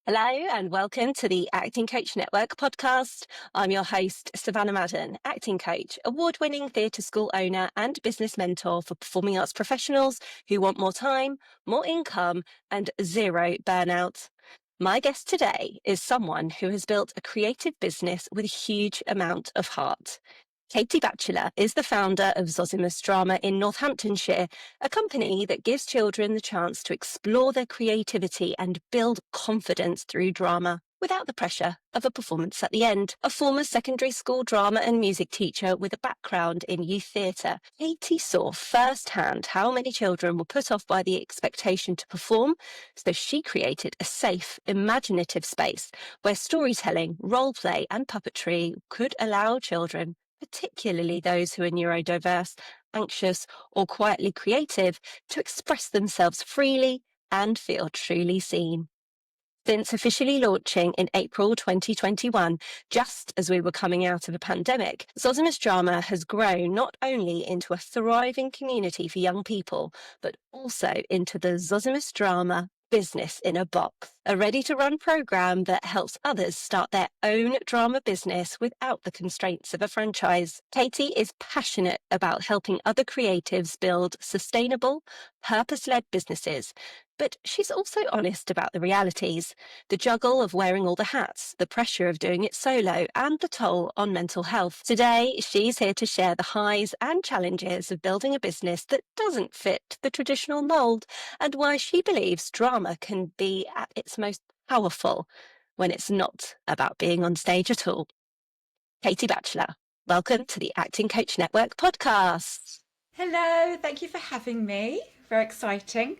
Hello and welcome to the Acting Coach Network podcast. I'm your host, Savannah Madden, acting coach, award-winning theatre school owner and business mentor for performing arts professionals who want more time, more income and zero burnout. My guest today is someone who has built a creative business with a huge amount of heart. Katy Batchelor is the founder of Zozimus Drama in Northamptonshire, a company that gives children the chance to explore their creativity and build confidence through drama without the pressure of a performance at the end. A former secondary school drama and music teacher with a background in youth theatre, Katy saw firsthand how many children were put off by the expectation to perform, so she created a safe, imaginative space where storytelling, role play and puppetry could allow children, particularly those who are neurodiverse, anxious, or quietly creative, to express themselves freely and feel truly seen. Since officially launching in April 2021, just as we were coming out of a pandemic, Zozimus Drama has grown not only into a thriving community for young people, but also into the Zozimus Drama Business in a Box, a ready-to-run program that helps others start their own drama business without the constraints of a franchise. Katy is passionate about helping other creatives build sustainable, purpose-led businesses, but she's also honest about the realities, the juggle of wearing all the hats, the pressure of doing it solo, and the toll on mental health. Today, she's here to share the highs and challenges of building a business that doesn't fit the traditional mold, and why she believes drama can be at its most powerful when it's not about being on stage at all. Katy Batchelor, welcome to the Acting Coach Network podcast. Hello, thank you for having me. Very exciting.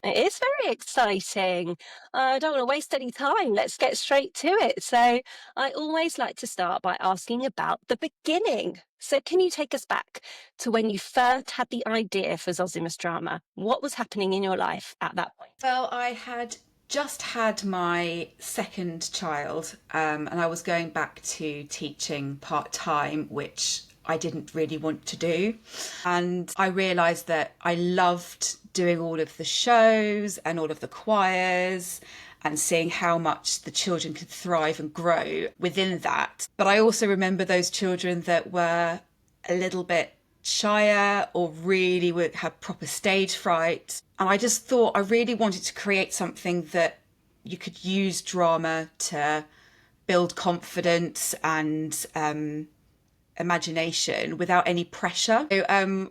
It is very exciting. I don't want to waste any time. Let's get straight to it. So I always like to start by asking about the beginning. So can you take us back to when you first had the idea for Zozimus Drama? What was happening in your life at that point? Well, I had just had my second child, and I was going back to teaching part-time, which I didn't really want to do. And I realised that I loved doing all of the shows and all of the choirs and seeing how much the children could thrive and grow within that. But I also remember those children that were a little bit shyer or really would have proper stage fright. And I just thought I really wanted to create something that you could use drama to build confidence and imagination without any pressure. So,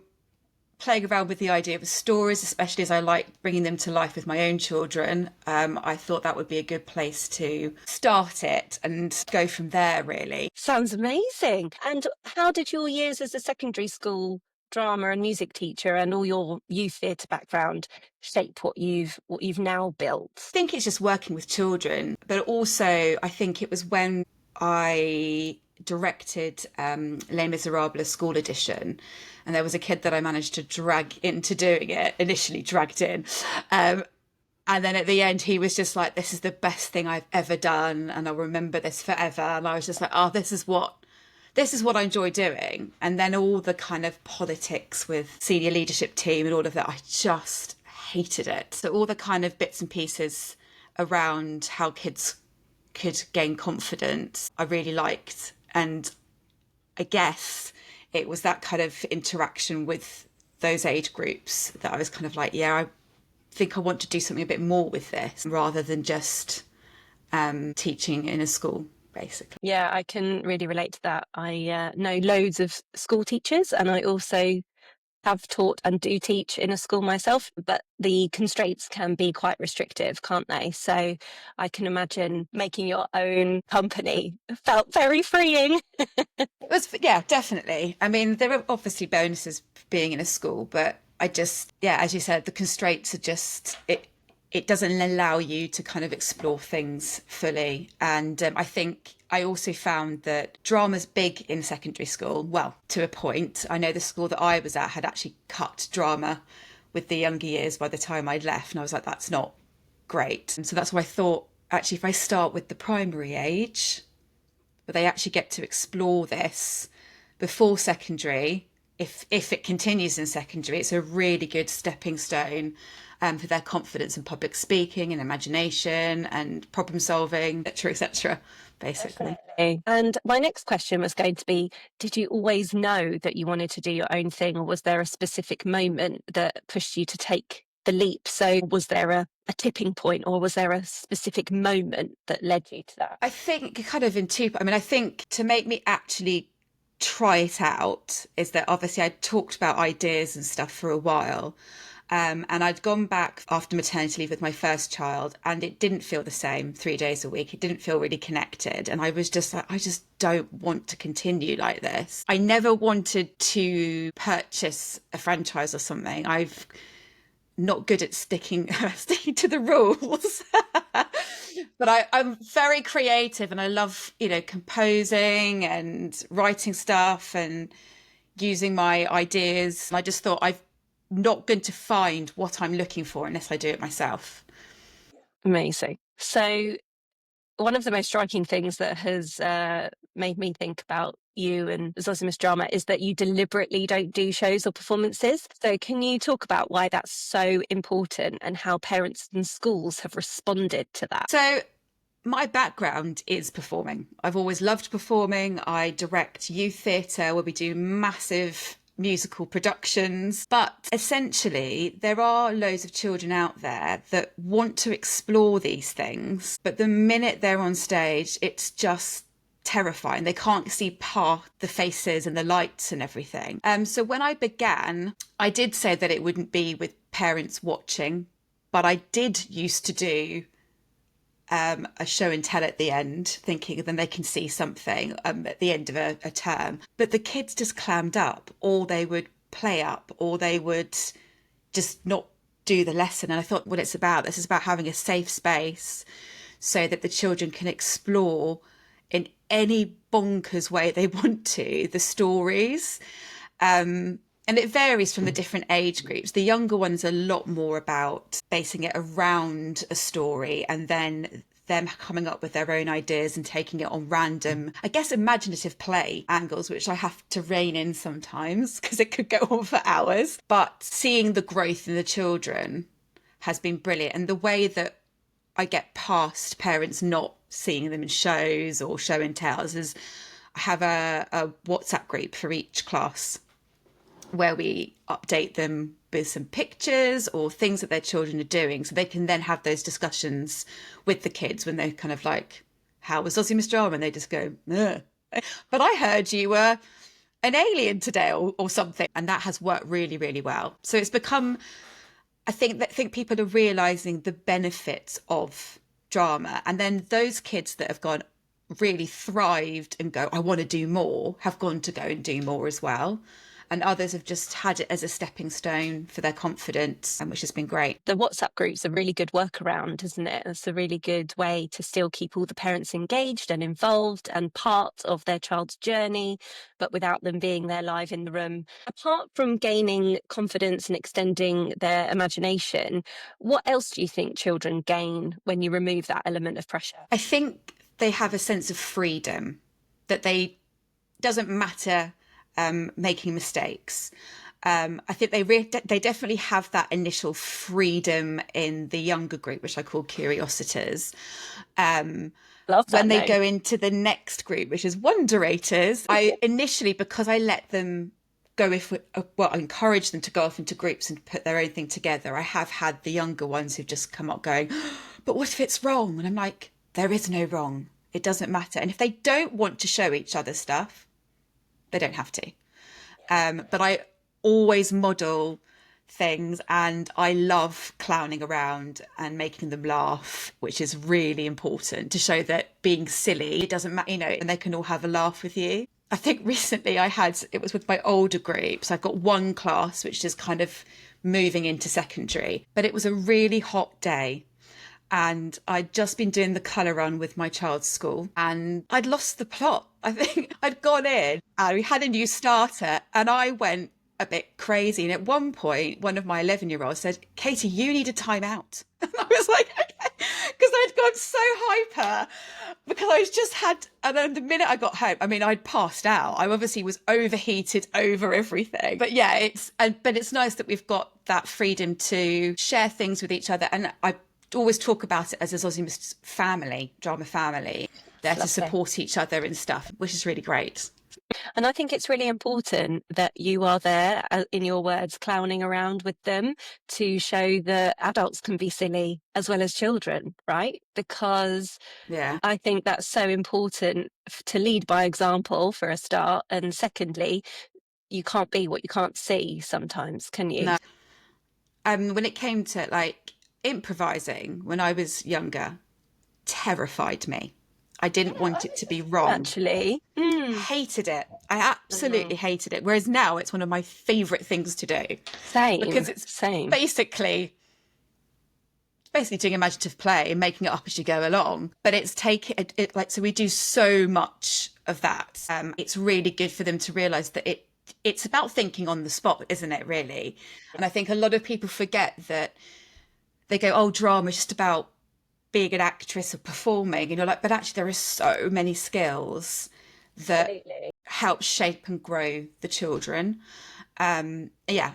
playing around with the idea of stories, especially as I like bringing them to life with my own children, I thought that would be a good place to start it and go from there, really. Sounds amazing. And how did your years as a secondary school drama and music teacher and all your youth theatre background shape what you've now built? I think it's just working with children, but also I think it was when I directed Les Miserables school edition, and there was a kid that I managed to drag into doing it, initially dragged in. And then at the end, he was just like, this is the best thing I've ever done. And I'll remember this forever. And I was just like, oh, this is what I enjoy doing. And then all the kind of politics with senior leadership team and all of that, I just hated it. So all the kind of bits and pieces around how kids could gain confidence, I really liked. And I guess it was that kind of interaction with those age groups that I was kind of like, yeah, I think I want to do something a bit more with this rather than just teaching in a school, basically. Yeah, I can really relate to that. I know loads of school teachers, and I also have taught and do teach in a school myself, but the constraints can be quite restrictive, can't they? So I can imagine making your own company felt very freeing. It was, yeah, definitely. I mean, there are obviously bonuses being in a school, but I just, yeah, as you said, the constraints are just, it doesn't allow you to kind of explore things fully. And I think I also found that drama's big in secondary school. Well, to a point. I know the school that I was at had actually cut drama with the younger years by the time I'd left. And I was like, that's not great. And so that's why I thought, actually, if I start with the primary age, but they actually get to explore this before secondary, if it continues in secondary, it's a really good stepping stone for their confidence in public speaking and imagination and problem solving, etc., basically. Definitely. And my next question was going to be, did you always know that you wanted to do your own thing, or was there a specific moment that pushed you to take the leap? So was there a tipping point, or was there a specific moment that led you to that? I think kind of in two, I mean, I think to make me actually try it out is that obviously I'd talked about ideas and stuff for a while. And I'd gone back after maternity leave with my first child, and it didn't feel the same 3 days a week. It didn't feel really connected. And I was just like, I just don't want to continue like this. I never wanted to purchase a franchise or something. I've not good at sticking to the rules. But I'm very creative, and I love, composing and writing stuff and using my ideas. And I just thought I've not going to find what I'm looking for unless I do it myself. Amazing. So one of the most striking things that has made me think about you and Zozimus Drama is that you deliberately don't do shows or performances. So can you talk about why that's so important and how parents and schools have responded to that? So my background is performing. I've always loved performing. I direct youth theatre where we do massive musical productions. But essentially, there are loads of children out there that want to explore these things. But the minute they're on stage, it's just terrifying. They can't see past the faces and the lights and everything. So when I began, I did say that it wouldn't be with parents watching, but I did used to do a show and tell at the end, thinking then they can see something at the end of a term. But the kids just clammed up, or they would play up, or they would just not do the lesson. And I thought, what it's about, this is about having a safe space so that the children can explore in any bonkers way they want to the stories. And it varies from the different age groups. The younger ones are a lot more about basing it around a story and then them coming up with their own ideas and taking it on random, I guess, imaginative play angles, which I have to rein in sometimes because it could go on for hours. But seeing the growth in the children has been brilliant. And the way that I get past parents not seeing them in shows or show and tells is I have a WhatsApp group for each class where we update them with some pictures or things that their children are doing, so they can then have those discussions with the kids when they're kind of like, how was Zozimus Drama? And they just go, ugh. But I heard you were an alien today or something. And that has worked really, really well. So it's become, I think people are realising the benefits of drama. And then those kids that have gone, really thrived and go, I want to do more, have gone to go and do more as well. And others have just had it as a stepping stone for their confidence, which has been great. The WhatsApp group's a really good workaround, isn't it? It's a really good way to still keep all the parents engaged and involved and part of their child's journey, but without them being there live in the room. Apart from gaining confidence and extending their imagination, what else do you think children gain when you remove that element of pressure? I think they have a sense of freedom, that doesn't matter making mistakes. I think they definitely have that initial freedom in the younger group, which I call curiositors. Love that when they name. go into the next group, which is wonderators, I initially, because I let them go I encourage them to go off into groups and put their own thing together. I have had the younger ones who've just come up going, but what if it's wrong? And I'm like, there is no wrong. It doesn't matter. And if they don't want to show each other stuff, they don't have to. But I always model things, and I love clowning around and making them laugh, which is really important to show that being silly, it doesn't matter, and they can all have a laugh with you. I think recently it was with my older groups. I've got one class which is kind of moving into secondary, but it was a really hot day. And I'd just been doing the colour run with my child's school, and I'd lost the plot. I think I'd gone in and we had a new starter, and I went a bit crazy. And at one point, one of my 11-year-olds said, Katy, you need a timeout. And I was like, okay, because I'd gone so hyper because I just had, and then the minute I got home, I mean, I'd passed out. I obviously was overheated over everything. But yeah, but it's nice that we've got that freedom to share things with each other. And I always talk about it as a Zozimus family, drama family, there to support each other and stuff, which is really great. And I think it's really important that you are there, in your words, clowning around with them to show that adults can be silly as well as children, right? Because Yeah. I think that's so important to lead by example for a start. And secondly, you can't be what you can't see sometimes, can you? No. When it came to like improvising when I was younger, terrified me. I didn't want it to be wrong. Actually, Hated it. I absolutely hated it. Whereas now it's one of my favourite things to do. Same. Because it's same. basically doing imaginative play and making it up as you go along. But it's so we do so much of that. It's really good for them to realise that it's about thinking on the spot, isn't it, really? And I think a lot of people forget that. They go, oh, drama is just about being an actress or performing. And you're like, but actually there are so many skills that help shape and grow the children. And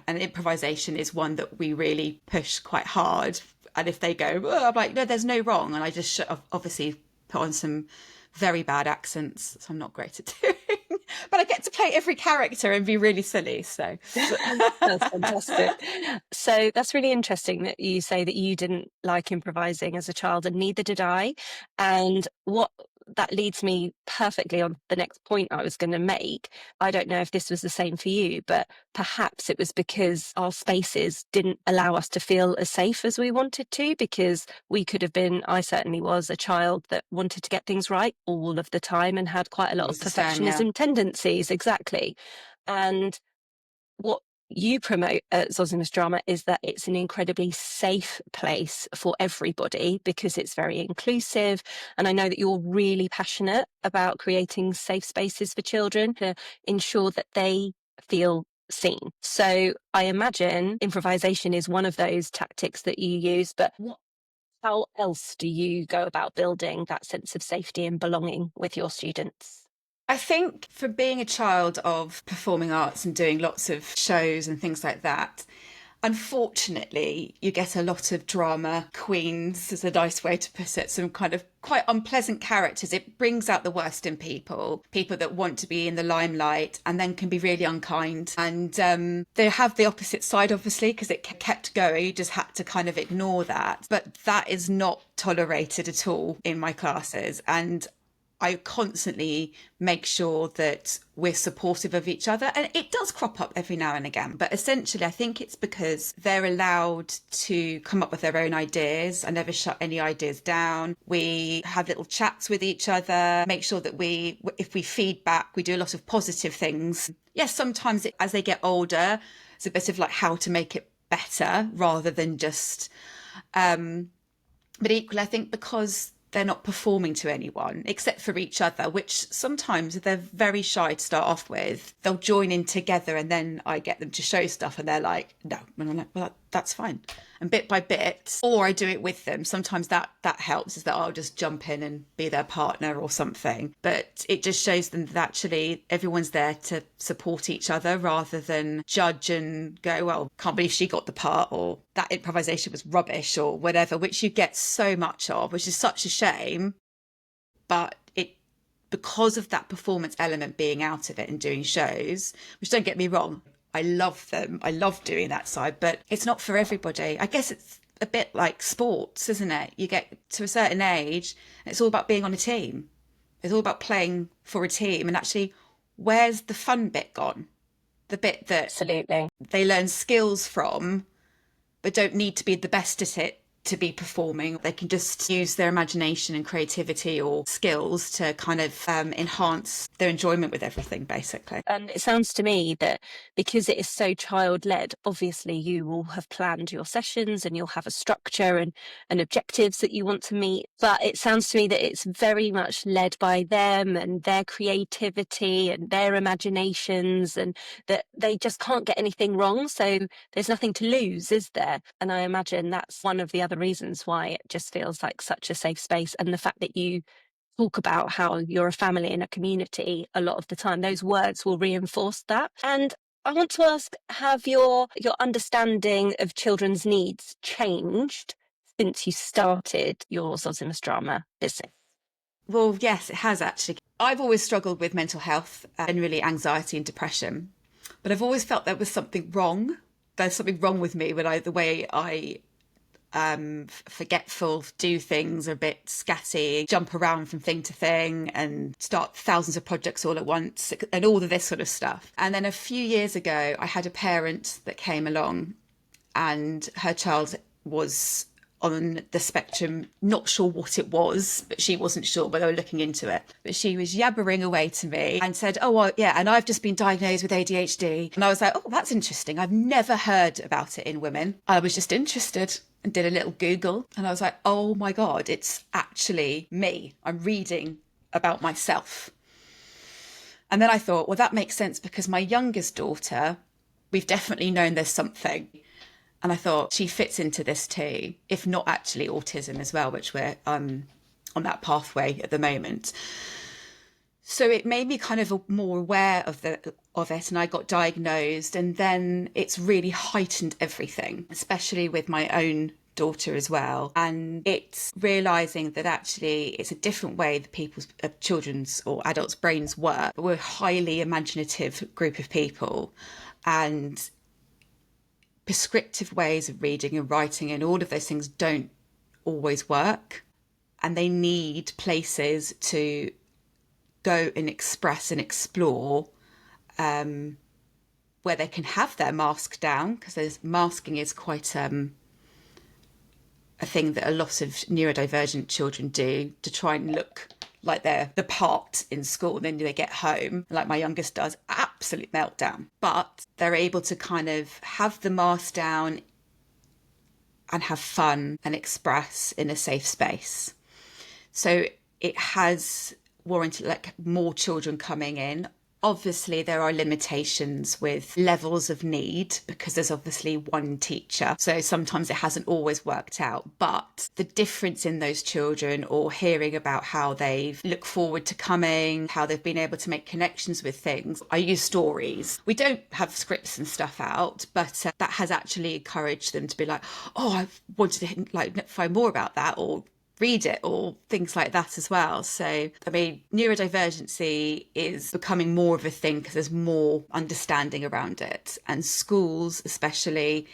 improvisation is one that we really push quite hard. And if they go, oh, I'm like, no, there's no wrong. And I just obviously put on some very bad accents, so I'm not great at doing. But I get to play every character and be really silly. So that's fantastic. So that's really interesting that you say that you didn't like improvising as a child, and neither did I. And what that leads me perfectly on the next point I was going to make. I don't know if this was the same for you, but perhaps it was because our spaces didn't allow us to feel as safe as we wanted to, because we could have been, I certainly was, a child that wanted to get things right all of the time and had quite a lot of perfectionism tendencies. Exactly. And what you promote at Zozimus Drama is that it's an incredibly safe place for everybody because it's very inclusive. And I know that you're really passionate about creating safe spaces for children to ensure that they feel seen. So I imagine improvisation is one of those tactics that you use, but how else do you go about building that sense of safety and belonging with your students? I think for being a child of performing arts and doing lots of shows and things like that, unfortunately, you get a lot of drama queens, is a nice way to put it, some kind of quite unpleasant characters. It brings out the worst in people that want to be in the limelight and then can be really unkind. And they have the opposite side, obviously, because it kept going. You just had to kind of ignore that. But that is not tolerated at all in my classes. And I constantly make sure that we're supportive of each other. And it does crop up every now and again. But essentially, I think it's because they're allowed to come up with their own ideas. I never shut any ideas down. We have little chats with each other, make sure that if we feedback, we do a lot of positive things. Yes, sometimes as they get older, it's a bit of like how to make it better rather than just... but equally, I think because they're not performing to anyone except for each other, which sometimes if they're very shy to start off with, they'll join in together and then I get them to show stuff and they're like, no. And I'm like, well, that's fine. And bit by bit, or I do it with them. Sometimes that helps, is that I'll just jump in and be their partner or something. But it just shows them that actually everyone's there to support each other rather than judge and go, well, can't believe she got the part, or that improvisation was rubbish or whatever, which you get so much of, which is such a shame. But because of that performance element being out of it and doing shows, which don't get me wrong, I love them. I love doing that side, but it's not for everybody. I guess it's a bit like sports, isn't it? You get to a certain age and it's all about being on a team. It's all about playing for a team. And actually, where's the fun bit gone? The bit that Absolutely. they learn skills from, but don't need to be the best at it to be performing. They can just use their imagination and creativity or skills to kind of enhance their enjoyment with everything, basically. And it sounds to me that because it is so child-led, obviously you will have planned your sessions and you'll have a structure and objectives that you want to meet. But it sounds to me that it's very much led by them and their creativity and their imaginations, and that they just can't get anything wrong. So there's nothing to lose, is there? And I imagine that's one of the other reasons why it just feels like such a safe space. And the fact that you talk about how you're a family and a community, a lot of the time those words will reinforce that. And I want to ask, have your understanding of children's needs changed since you started your Zozimus Drama Business? Well, yes, it has actually. I've always struggled with mental health, generally anxiety and depression, but I've always felt there was something wrong. There's something wrong with me when the way I forgetful, do things a bit scatty, jump around from thing to thing and start thousands of projects all at once and all of this sort of stuff. And then a few years ago, I had a parent that came along and her child was on the spectrum, not sure what it was, but she wasn't sure, but they were looking into it. But she was yabbering away to me and said, oh, well, yeah, and I've just been diagnosed with ADHD. And I was like, oh, that's interesting. I've never heard about it in women. I was just interested and did a little Google. And I was like, oh my God, it's actually me. I'm reading about myself. And then I thought, well, that makes sense because my youngest daughter, we've definitely known there's something. And I thought she fits into this too, if not actually autism as well, which we're on that pathway at the moment. So it made me kind of more aware of it, and I got diagnosed, and then it's really heightened everything, especially with my own daughter as well. And it's realizing that actually it's a different way that children's or adults' brains work. But we're a highly imaginative group of people, and prescriptive ways of reading and writing and all of those things don't always work, and they need places to go and express and explore where they can have their mask down, because masking is quite a thing that a lot of neurodivergent children do to try and look like they're the part in school. And then they get home, like my youngest does, absolute meltdown. But they're able to kind of have the mask down and have fun and express in a safe space. So it has warranted like more children coming in. Obviously, there are limitations with levels of need because there's obviously one teacher. So sometimes it hasn't always worked out. But the difference in those children, or hearing about how they've looked forward to coming, how they've been able to make connections with things. I use stories. We don't have scripts and stuff out, but that has actually encouraged them to be like, oh, I wanted to find more about that, or read it, or things like that as well. So, I mean, neurodivergency is becoming more of a thing because there's more understanding around it. And schools especially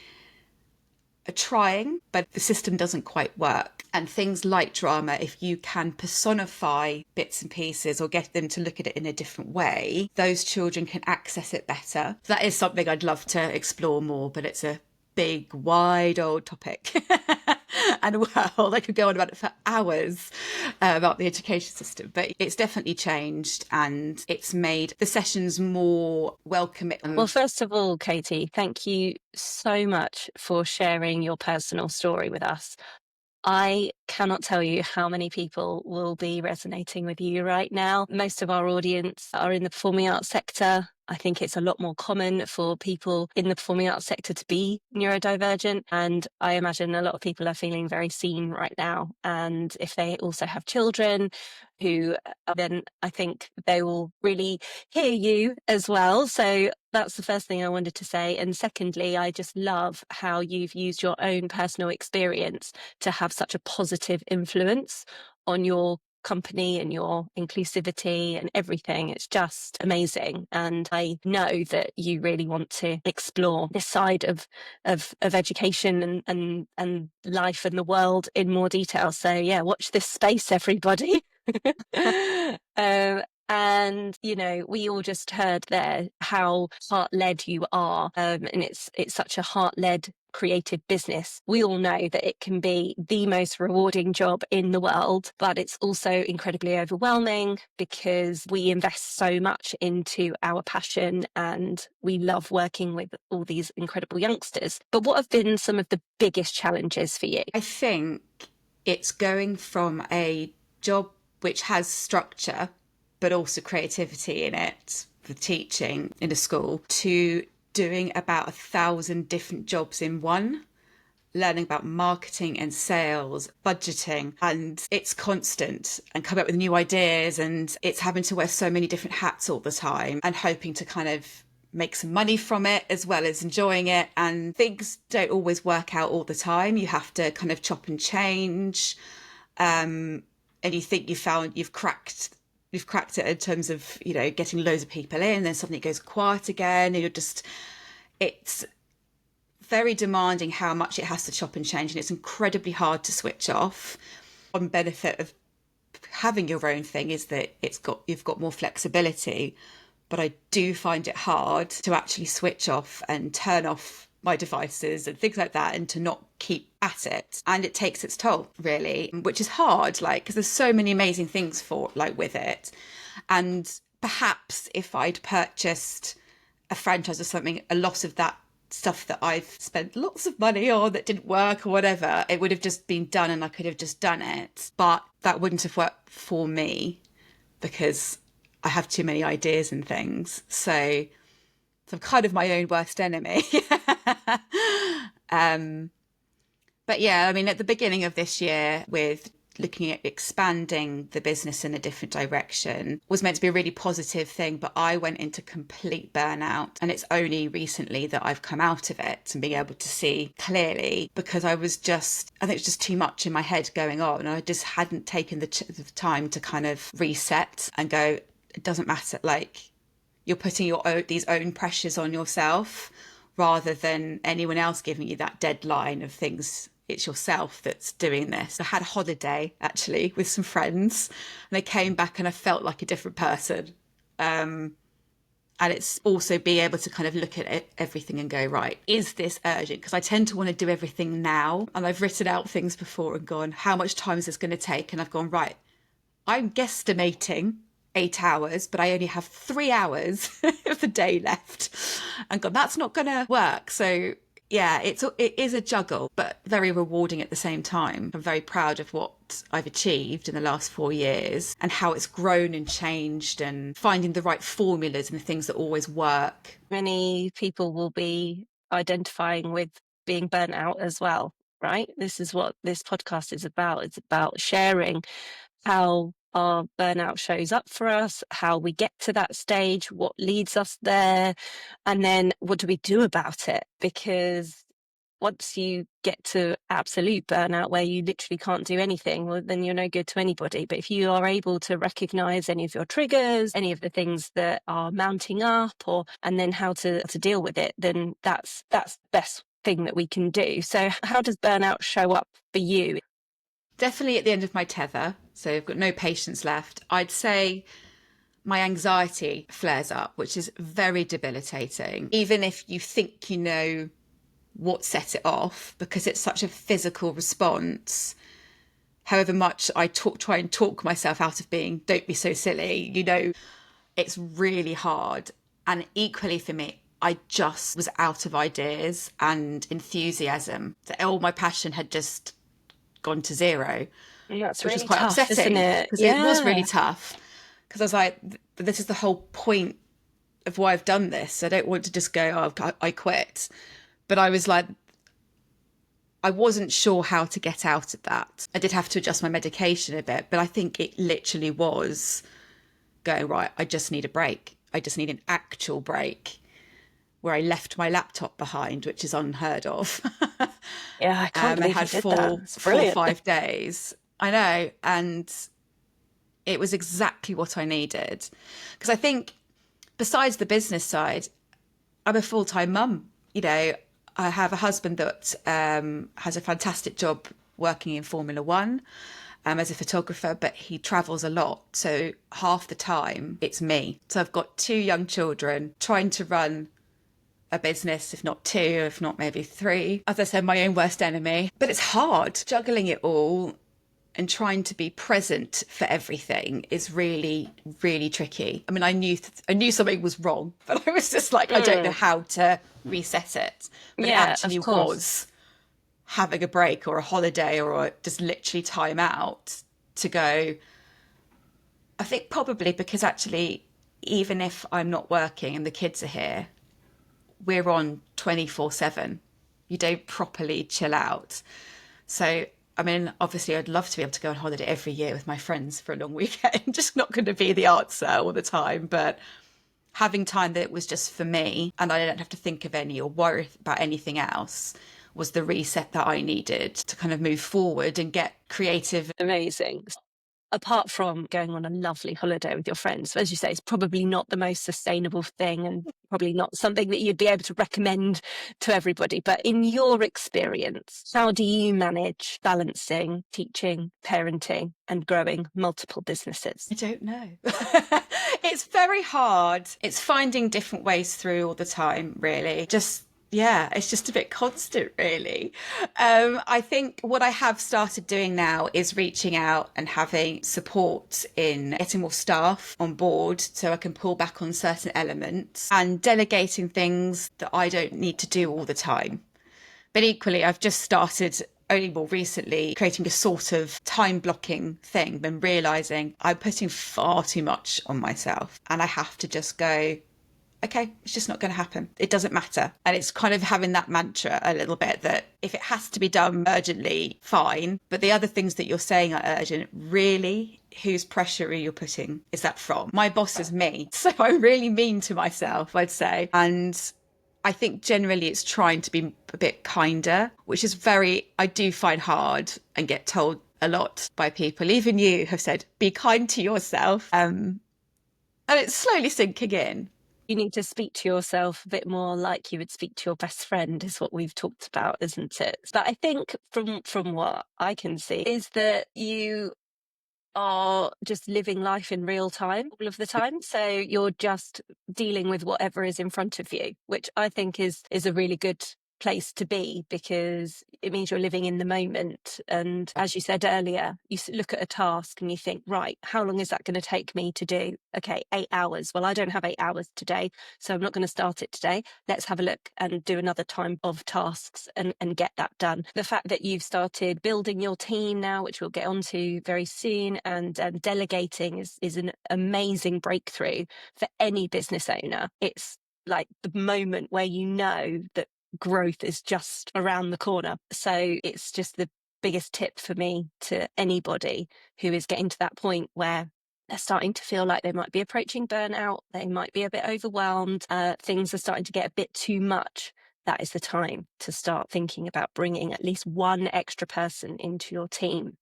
are trying, but the system doesn't quite work. And things like drama, if you can personify bits and pieces or get them to look at it in a different way, those children can access it better. That is something I'd love to explore more, but it's a big, wide old topic. And well, I could go on about it for hours about the education system, but it's definitely changed and it's made the sessions more welcoming. Well, first of all, Katy, thank you so much for sharing your personal story with us. I cannot tell you how many people will be resonating with you right now. Most of our audience are in the performing arts sector. I think it's a lot more common for people in the performing arts sector to be neurodivergent. And I imagine a lot of people are feeling very seen right now. And if they also have children who, then I think they will really hear you as well. So that's the first thing I wanted to say. And secondly, I just love how you've used your own personal experience to have such a positive influence on your company and your inclusivity and everything. It's just amazing. And I know that you really want to explore this side of education and life and the world in more detail. So yeah, watch this space, everybody. And you know, we all just heard there how heart-led you are, and it's such a heart-led creative business. We all know that it can be the most rewarding job in the world, but it's also incredibly overwhelming because we invest so much into our passion and we love working with all these incredible youngsters. But what have been some of the biggest challenges for you? I think it's going from a job which has structure but also creativity in it, for teaching in a school, to doing about 1,000 different jobs in one. learning about marketing and sales, budgeting, and it's constant and coming up with new ideas, and it's having to wear so many different hats all the time and hoping to kind of make some money from it as well as enjoying it. And things don't always work out all the time. You have to kind of chop and change. And you think you've cracked it in terms of, you know, getting loads of people in, then suddenly it goes quiet again, and it's very demanding how much it has to chop and change, and it's incredibly hard to switch off. One benefit of having your own thing is that you've got more flexibility, but I do find it hard to actually switch off and turn off my devices and things like that, and to not keep at it. And it takes its toll, really, which is hard, like, because there's so many amazing things with it. And perhaps if I'd purchased a franchise or something, a lot of that stuff that I've spent lots of money on that didn't work or whatever, it would have just been done and I could have just done it. But that wouldn't have worked for me because I have too many ideas and things. So I'm kind of my own worst enemy. But yeah, I mean, at the beginning of this year, with looking at expanding the business in a different direction, was meant to be a really positive thing, but I went into complete burnout. And it's only recently that I've come out of it and being able to see clearly, because I think it was just too much in my head going on. And I just hadn't taken the time to kind of reset and go, it doesn't matter. Like, you're putting these own pressures on yourself rather than anyone else giving you that deadline of things. It's yourself that's doing this. I had a holiday actually with some friends, and they came back and I felt like a different person. And it's also being able to kind of look at everything and go, right, is this urgent? Because I tend to want to do everything now. And I've written out things before and gone, how much time is this going to take? And I've gone, right, I'm guesstimating 8 hours, but I only have 3 hours of the day left. And God, that's not going to work. So yeah, it is a juggle, but very rewarding at the same time. I'm very proud of what I've achieved in the last 4 years and how it's grown and changed, and finding the right formulas and the things that always work. Many people will be identifying with being burnt out as well, right? This is what this podcast is about. It's about sharing how our burnout shows up for us, how we get to that stage, what leads us there, and then what do we do about it? Because once you get to absolute burnout where you literally can't do anything, well, then you're no good to anybody. But if you are able to recognize any of your triggers, any of the things that are mounting up, and then how to deal with it, then that's the best thing that we can do. So how does burnout show up for you? Definitely at the end of my tether. So I've got no patience left. I'd say my anxiety flares up, which is very debilitating. Even if you think you know what set it off, because it's such a physical response. However much I try and talk myself out of being, don't be so silly, you know, it's really hard. And equally for me, I just was out of ideas and enthusiasm. All my passion had just gone to zero. That's which really was quite tough, upsetting, isn't it? because it was really tough. Because I was like, this is the whole point of why I've done this. I don't want to just go, oh, I quit. But I was like, I wasn't sure how to get out of that. I did have to adjust my medication a bit, but I think it literally was going, right, I just need a break. I just need an actual break, where I left my laptop behind, which is unheard of. Yeah, I can't believe I you had did that. It's brilliant. 4 or 5 days. I know. And it was exactly what I needed. Because I think besides the business side, I'm a full-time mum. You know, I have a husband that has a fantastic job working in Formula One as a photographer, but he travels a lot. So half the time it's me. So I've got 2 young children trying to run a business, if not 2, if not maybe 3. As I said, my own worst enemy. But it's hard juggling it all, and trying to be present for everything is really, really tricky. I mean, I knew something was wrong, but I was just like, I don't know how to reset it. But it actually was having a break or a holiday or just literally time out to go. I think probably because actually, even if I'm not working and the kids are here, we're on 24/7. You don't properly chill out. So, I mean, obviously, I'd love to be able to go on holiday every year with my friends for a long weekend. Just not going to be the answer all the time. But having time that was just for me and I don't have to think of any or worry about anything else was the reset that I needed to kind of move forward and get creative. Amazing. Apart from going on a lovely holiday with your friends, as you say, it's probably not the most sustainable thing and probably not something that you'd be able to recommend to everybody. But in your experience, how do you manage balancing teaching, parenting, and growing multiple businesses? I don't know. It's very hard. It's finding different ways through all the time, really. It's just a bit constant, really. I think what I have started doing now is reaching out and having support in getting more staff on board so I can pull back on certain elements and delegating things that I don't need to do all the time. But equally, I've just started only more recently creating a sort of time blocking thing and realizing I'm putting far too much on myself and I have to just go, okay, it's just not going to happen. It doesn't matter. And it's kind of having that mantra a little bit that if it has to be done urgently, fine. But the other things that you're saying are urgent, really, whose pressure are you putting? Is that from? My boss is me. So I'm really mean to myself, I'd say. And I think generally it's trying to be a bit kinder, which is I do find hard and get told a lot by people. Even you have said, be kind to yourself. And it's slowly sinking in. You need to speak to yourself a bit more like you would speak to your best friend, is what we've talked about, isn't it? But I think from what I can see is that you are just living life in real time all of the time. So you're just dealing with whatever is in front of you, which I think is a really good place to be, because it means you're living in the moment. And as you said earlier, you look at a task and you think, right, how long is that going to take me to do? Okay, 8 hours. Well, I don't have 8 hours today, so I'm not going to start it today. Let's have a look and do another time of tasks and get that done. The fact that you've started building your team now, which we'll get onto very soon, and delegating is an amazing breakthrough for any business owner. It's like the moment where you know that growth is just around the corner. So it's just the biggest tip for me to anybody who is getting to that point where they're starting to feel like they might be approaching burnout, they might be a bit overwhelmed, things are starting to get a bit too much. That is the time to start thinking about bringing at least one extra person into your team.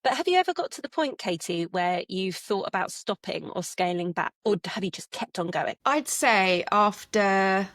But have you ever got to the point, Katy, where you've thought about stopping or scaling back, or have you just kept on going? I'd say after, I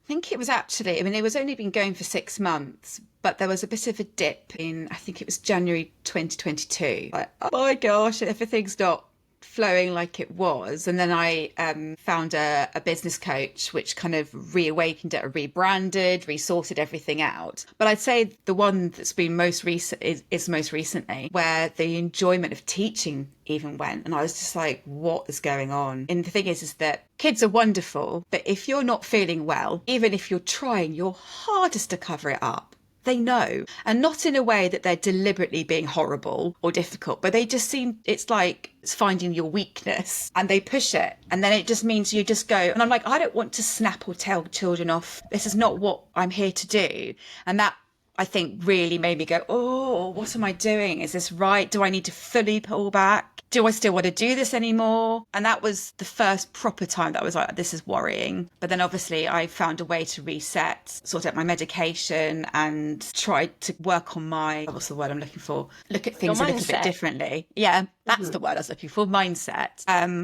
think it was actually, I mean, it was only been going for 6 months, but there was a bit of a dip in, I think it was January 2022. Like, oh my gosh, everything's not flowing like it was. And then I found a business coach, which kind of reawakened it, rebranded, resorted everything out. But I'd say the one that's been most recent is most recently, where the enjoyment of teaching even went. And I was just like, what is going on? And the thing is that kids are wonderful, but if you're not feeling well, even if you're trying your hardest to cover it up, they know, and not in a way that they're deliberately being horrible or difficult, but they just seem, it's like it's finding your weakness and they push it. And then it just means you just go, and I'm like, I don't want to snap or tell children off. This is not what I'm here to do. And that, I think, really made me go, oh, what am I doing? Is this right? Do I need to fully pull back? Do I still want to do this anymore? And that was the first proper time that I was like, this is worrying. But then obviously I found a way to reset, sort out my medication and tried to work on my, what's the word I'm looking for? Look at things a little bit differently. Yeah, that's the word I was looking for, mindset.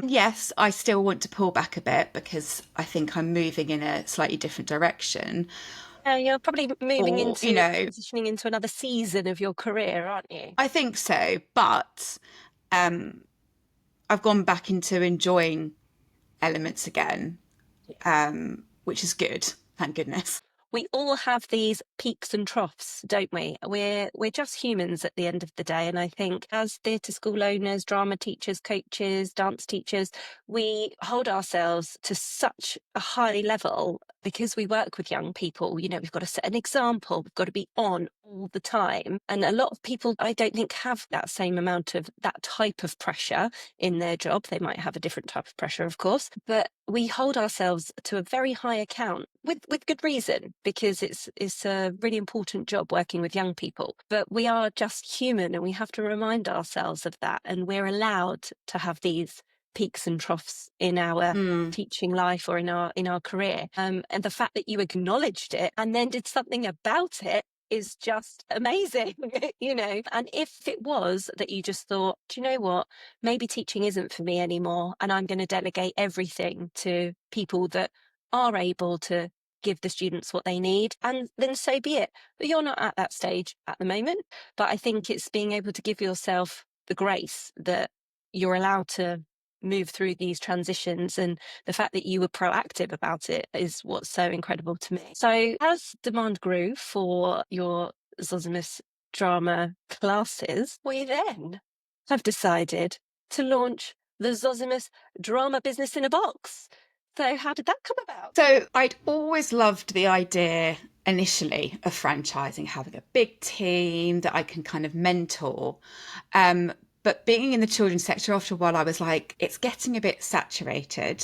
Yes, I still want to pull back a bit because I think I'm moving in a slightly different direction. You're probably moving into, transitioning into another season of your career, aren't you? I think so, but I've gone back into enjoying elements again, which is good, thank goodness. We all have these peaks and troughs, don't we? We're just humans at the end of the day. And I think as theatre school owners, drama teachers, coaches, dance teachers, we hold ourselves to such a high level because we work with young people. You know, we've got to set an example. We've got to be on all the time. And a lot of people, I don't think, have that same amount of that type of pressure in their job. They might have a different type of pressure, of course, but we hold ourselves to a very high account. with good reason, because it's a really important job working with young people. But we are just human, and we have to remind ourselves of that. And we're allowed to have these peaks and troughs in our teaching life or in our career. And the fact that you acknowledged it and then did something about it is just amazing, you know. And if it was that you just thought, do you know what, maybe teaching isn't for me anymore, and I'm going to delegate everything to people that are able to give the students what they need, and then so be it. But you're not at that stage at the moment. But I think it's being able to give yourself the grace that you're allowed to move through these transitions, and the fact that you were proactive about it is what's so incredible to me. So as demand grew for your Zozimus drama classes, we then have decided to launch the Zozimus Drama Business in a Box. So how did that come about? So I'd always loved the idea initially of franchising, having a big team that I can kind of mentor. But being in the children's sector, after a while, I was like, it's getting a bit saturated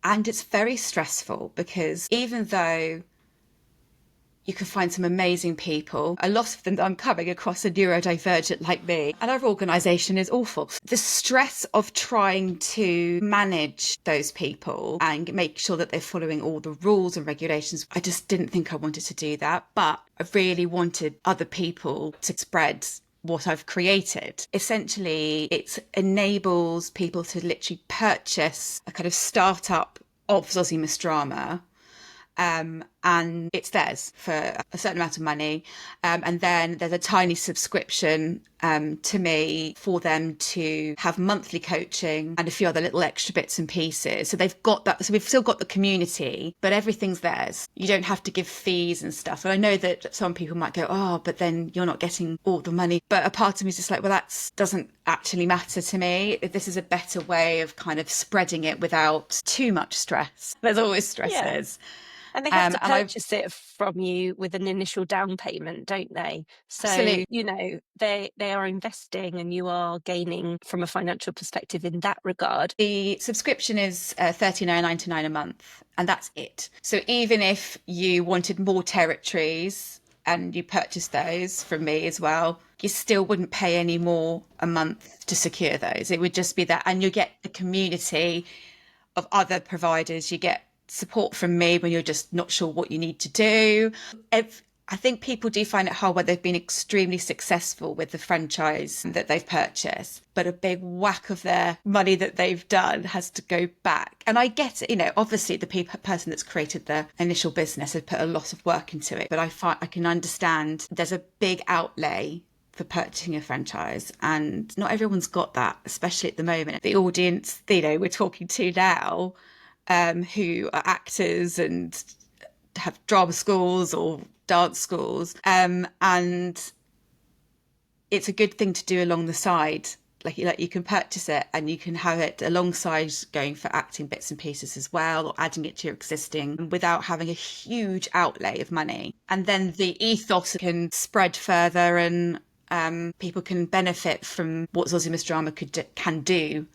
and it's very stressful, because even though you can find some amazing people, a lot of them I'm coming across are neurodivergent like me, and our organisation is awful. The stress of trying to manage those people and make sure that they're following all the rules and regulations, I just didn't think I wanted to do that. But I really wanted other people to spread what I've created. Essentially, it enables people to literally purchase a kind of startup of Zozimus Drama, and it's theirs for a certain amount of money. And then there's a tiny subscription to me for them to have monthly coaching and a few other little extra bits and pieces. So they've got that. So we've still got the community, but everything's theirs. You don't have to give fees and stuff. And I know that some people might go, oh, but then you're not getting all the money. But a part of me is just like, well, that doesn't actually matter to me. This is a better way of kind of spreading it without too much stress. There's always stresses. Yeah. And they have to purchase it from you with an initial down payment, don't they? So, absolutely. you know, they are investing, and you are gaining from a financial perspective in that regard. The subscription is $39.99 a month, and that's it. So even if you wanted more territories and you purchased those from me as well, you still wouldn't pay any more a month to secure those. It would just be that, and you get the community of other providers. You get support from me when you're just not sure what you need to do. I think people do find it hard when they've been extremely successful with the franchise that they've purchased, but a big whack of their money that they've done has to go back. And I get it, you know, obviously the person that's created the initial business has put a lot of work into it, but I can understand there's a big outlay for purchasing a franchise, and not everyone's got that, especially at the moment. The audience, you know, we're talking to now, who are actors and have drama schools or dance schools, and it's a good thing to do along the side. Like you can purchase it and you can have it alongside going for acting bits and pieces as well, or adding it to your existing without having a huge outlay of money. And then the ethos can spread further, and people can benefit from what Zozimus Drama can do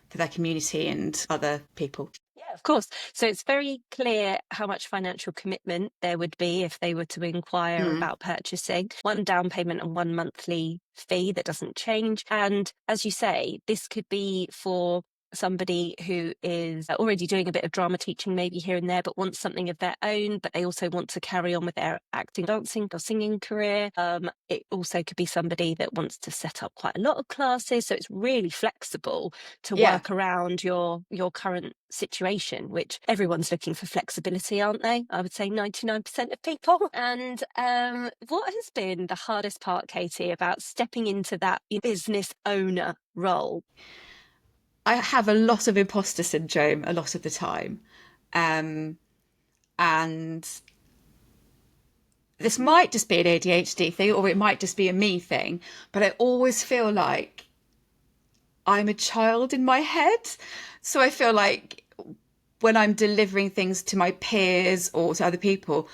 for their community and other people. Yeah, of course. So it's very clear how much financial commitment there would be if they were to inquire about purchasing. One down payment and one monthly fee that doesn't change. And as you say, this could be for somebody who is already doing a bit of drama teaching maybe here and there, but wants something of their own, but they also want to carry on with their acting, dancing or singing career. It also could be somebody that wants to set up quite a lot of classes. So it's really flexible to work around your current situation, which everyone's looking for flexibility, aren't they? I would say 99% of people. And what has been the hardest part, Katy, about stepping into that business owner role? I have a lot of imposter syndrome a lot of the time. And this might just be an ADHD thing, or it might just be a me thing, but I always feel like I'm a child in my head. So I feel like when I'm delivering things to my peers or to other people,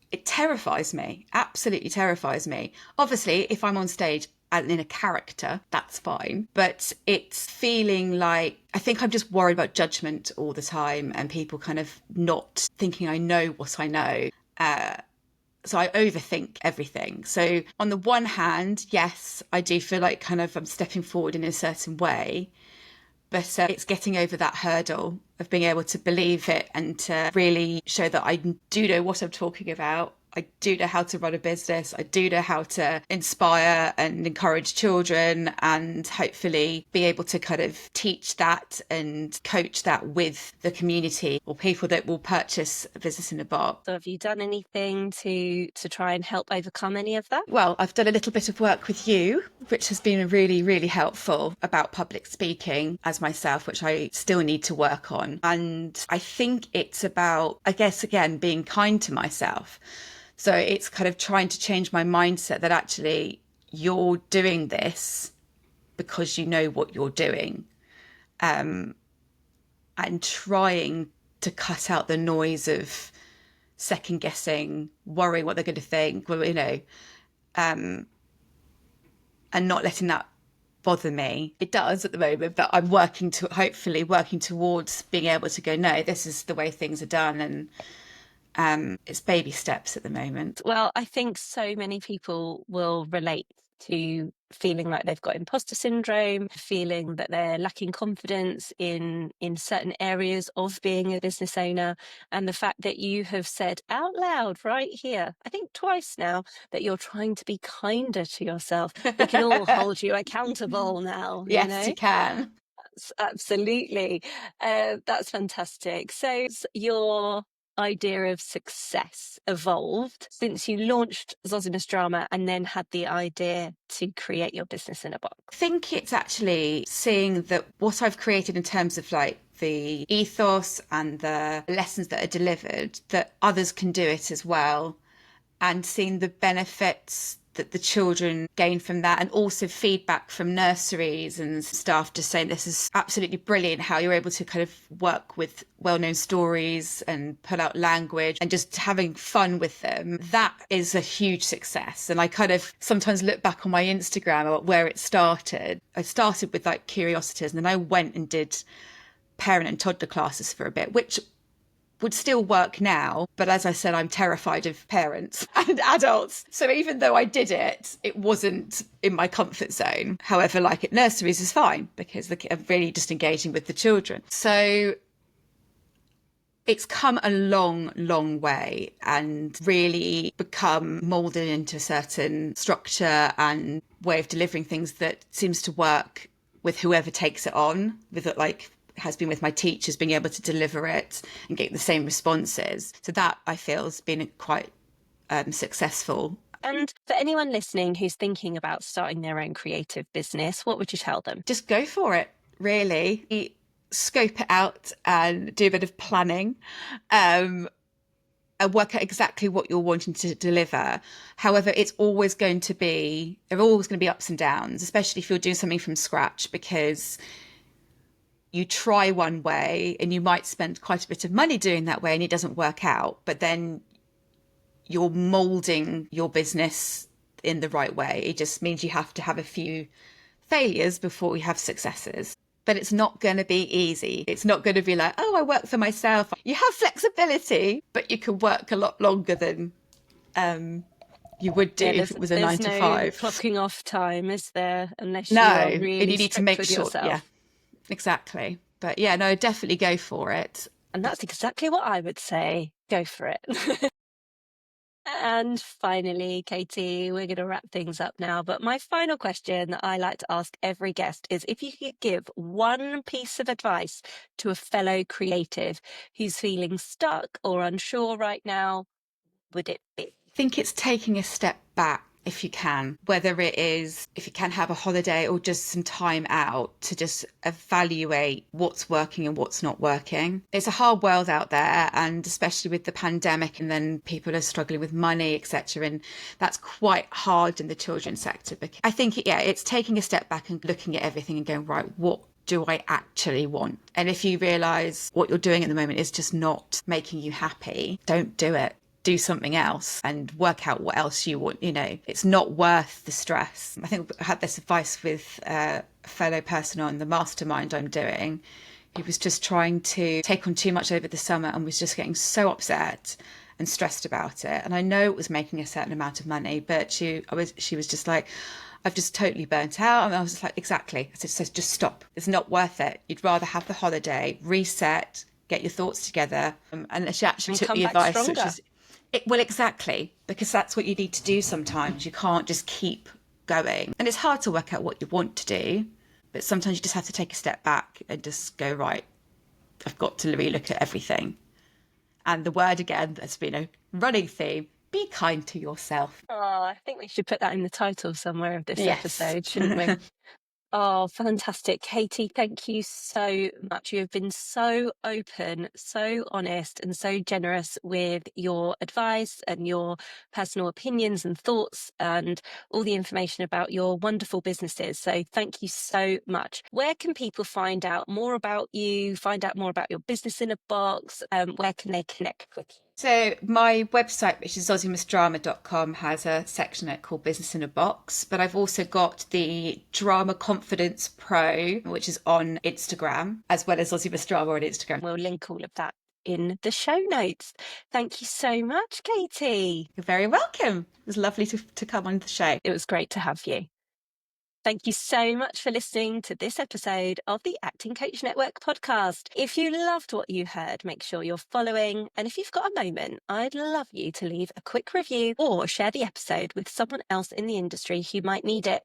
it terrifies me, absolutely terrifies me. Obviously, if I'm on stage and in a character, that's fine. But it's feeling like, I think I'm just worried about judgment all the time and people kind of not thinking I know what I know. So I overthink everything. So on the one hand, yes, I do feel like kind of I'm stepping forward in a certain way, but it's getting over that hurdle of being able to believe it and to really show that I do know what I'm talking about. I do know how to run a business. I do know how to inspire and encourage children and hopefully be able to kind of teach that and coach that with the community or people that will purchase a business in a box. So have you done anything to try and help overcome any of that? Well, I've done a little bit of work with you, which has been really, really helpful about public speaking as myself, which I still need to work on. And I think it's about, I guess, again, being kind to myself. So it's kind of trying to change my mindset that actually you're doing this because you know what you're doing, and trying to cut out the noise of second guessing, worrying what they're going to think, and not letting that bother me. It does at the moment, but I'm hopefully working towards being able to go, no, this is the way things are done. And it's baby steps at the moment. Well, I think so many people will relate to feeling like they've got imposter syndrome, feeling that they're lacking confidence in certain areas of being a business owner. And the fact that you have said out loud right here, I think twice now, that you're trying to be kinder to yourself. We can all hold you accountable now. Yes, you can. Absolutely. That's fantastic. So your idea of success evolved since you launched Zozimus Drama and then had the idea to create your business in a box? I think it's actually seeing that what I've created in terms of like the ethos and the lessons that are delivered, that others can do it as well, and seeing the benefits that the children gain from that, and also feedback from nurseries and staff just saying this is absolutely brilliant how you're able to kind of work with well-known stories and pull out language and just having fun with them. That is a huge success. And I kind of sometimes look back on my Instagram at where it started. I started with like curiosities, and then I went and did parent and toddler classes for a bit, which would still work now. But as I said, I'm terrified of parents and adults. So even though I did it, it wasn't in my comfort zone. However, like at nurseries is fine because they're really just engaging with the children. So it's come a long, long way and really become moulded into a certain structure and way of delivering things that seems to work with whoever takes it on, with it like has been with my teachers, being able to deliver it and get the same responses. So that I feel has been quite successful. And for anyone listening who's thinking about starting their own creative business, what would you tell them? Just go for it, really. Scope it out and do a bit of planning. And work out exactly what you're wanting to deliver. However, there are always going to be ups and downs, especially if you're doing something from scratch, because you try one way and you might spend quite a bit of money doing that way and it doesn't work out, but then you're moulding your business in the right way. It just means you have to have a few failures before you have successes. But it's not going to be easy. It's not going to be like, oh, I work for myself. You have flexibility, but you can work a lot longer than you would do if it was a 9 to 5. Clocking off time, is there? Unless no, you are really and you need to make sure. yourself. Yeah, exactly. But yeah, no, definitely go for it. And that's exactly what I would say. Go for it. And finally, Katy, we're going to wrap things up now. But my final question that I like to ask every guest is if you could give one piece of advice to a fellow creative who's feeling stuck or unsure right now, would it be? I think it's taking a step back if you can, whether it is if you can have a holiday or just some time out to just evaluate what's working and what's not working. It's a hard world out there, and especially with the pandemic, and then people are struggling with money, etc. And that's quite hard in the children's sector. Because I think, it's taking a step back and looking at everything and going, right, what do I actually want? And if you realise what you're doing at the moment is just not making you happy, don't do it. do something else and work out what else you want. It's not worth the stress. I think I had this advice with a fellow person on the mastermind I'm doing. He was just trying to take on too much over the summer and was just getting so upset and stressed about it. And I know it was making a certain amount of money, but she was just like, I've just totally burnt out. And I was just like, exactly. I said, so just stop. It's not worth it. You'd rather have the holiday, reset, get your thoughts together. And she actually took the advice, which is, well, exactly, because that's what you need to do sometimes. You can't just keep going. And it's hard to work out what you want to do, but sometimes you just have to take a step back and just go, right, I've got to relook at everything. And the word again that's been a running theme, be kind to yourself. Oh, I think we should put that in the title somewhere of this episode, shouldn't we? Oh, fantastic. Katy, thank you so much. You have been so open, so honest, and so generous with your advice and your personal opinions and thoughts and all the information about your wonderful businesses. So thank you so much. Where can people find out more about you, find out more about your business in a box? Where can they connect with you? So my website, which is zozimusdrama.com, has a section in it called Business in a Box. But I've also got the Drama Confidence Pro, which is on Instagram, as well as Zozimus Drama on Instagram. We'll link all of that in the show notes. Thank you so much, Katy. You're very welcome. It was lovely to come on the show. It was great to have you. Thank you so much for listening to this episode of the Acting Coach Network podcast. If you loved what you heard, make sure you're following. And if you've got a moment, I'd love you to leave a quick review or share the episode with someone else in the industry who might need it.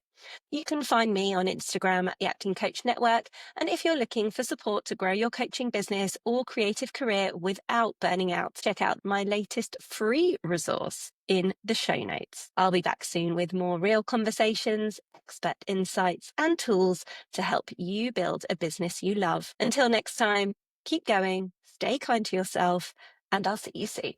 You can find me on Instagram at the Acting Coach Network. And if you're looking for support to grow your coaching business or creative career without burning out, check out my latest free resource in the show notes. I'll be back soon with more real conversations, expert insights, and tools to help you build a business you love. Until next time, keep going, stay kind to yourself, and I'll see you soon.